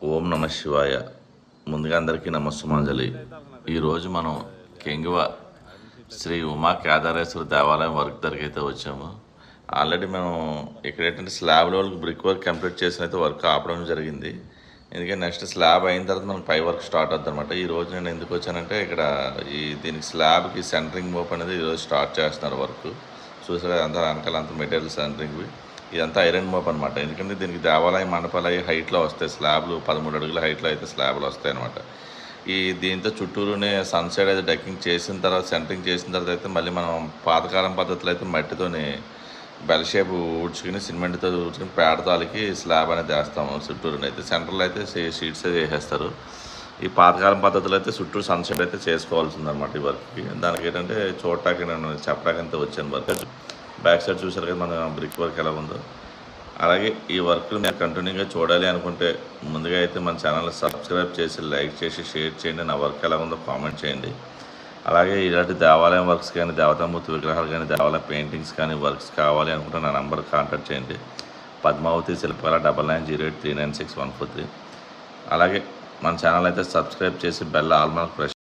ఓం నమ శివాయ. ముందుగా అందరికీ నమస్సుమాంజలి. ఈరోజు మనం కెంగువ శ్రీ ఉమా కేదారేశ్వర దేవాలయం వర్క్ దగ్గరికి అయితే వచ్చాము. ఆల్రెడీ మేము ఇక్కడ ఏంటంటే స్లాబ్ లెవెల్కి బ్రిక్ వర్క్ కంప్లీట్ చేసిన అయితే వర్క్ ఆపడం జరిగింది. ఎందుకంటే నెక్స్ట్ స్లాబ్ అయిన తర్వాత మనకు పై వర్క్ స్టార్ట్ అవుతుంది అనమాట. ఈరోజు నేను ఎందుకు వచ్చానంటే ఇక్కడ దీనికి స్లాబ్కి సెంటరింగ్ మోప్ అనేది ఈరోజు స్టార్ట్ చేస్తున్నారు వర్క్. చూసారా అంతా వెనకాల అంత మెటీరియల్ సెంటరింగ్వి. ఇదంతా ఐరన్ మోప్ అనమాట. ఎందుకంటే దీనికి దేవాలయ మండపాలు అవి హైట్లో వస్తాయి. స్లాబ్లు 13 అడుగుల హైట్లో అయితే స్లాబ్లు వస్తాయి అనమాట. దీంతో చుట్టూరునే సన్ సైడ్ అయితే డెక్కింగ్ చేసిన తర్వాత సెంటరింగ్ చేసిన తర్వాత అయితే మళ్ళీ మనం పాతకాలం పద్ధతిలో అయితే మట్టితోని బెల్ షేప్ ఊడ్చుకుని సిమెంట్తో ఊడ్చుకుని పేడతాలకి స్లాబ్ అనేది వేస్తాము. చుట్టూరుని అయితే సెంటర్లో అయితే షీట్స్ వేసేస్తారు. ఈ పాతకాలం పద్ధతిలో అయితే చుట్టూ సన్సెట్ అయితే చేసుకోవాల్సిందన్నమాట ఈ వర్క్కి. దానికి ఏంటంటే చూడటానికి నేను చెప్పడానికంతా వచ్చాను వర్క్. బ్యాక్ సైడ్ చూసారు కదా మన బ్రిక్ వర్క్ ఎలా ఉందో. అలాగే ఈ వర్క్లు మీరు కంటిన్యూగా చూడాలి అనుకుంటే ముందుగా అయితే మన ఛానల్ సబ్స్క్రైబ్ చేసి లైక్ చేసి షేర్ చేయండి. నా వర్క్ ఎలా ఉందో కామెంట్ చేయండి. అలాగే ఇలాంటి దేవాలయం వర్క్స్ కానీ దేవతామూర్తి విగ్రహాలు కానీ దేవాలయ పెయింటింగ్స్ కానీ వర్క్స్ కావాలి అనుకుంటే నా నంబర్ కాంటాక్ట్ చేయండి. పద్మావతి శిల్పాల 9908396143. అలాగే మన ఛానల్ అయితే సబ్స్క్రైబ్ చేసి బెల్ ఆల్ మార్క్ ప్రెస్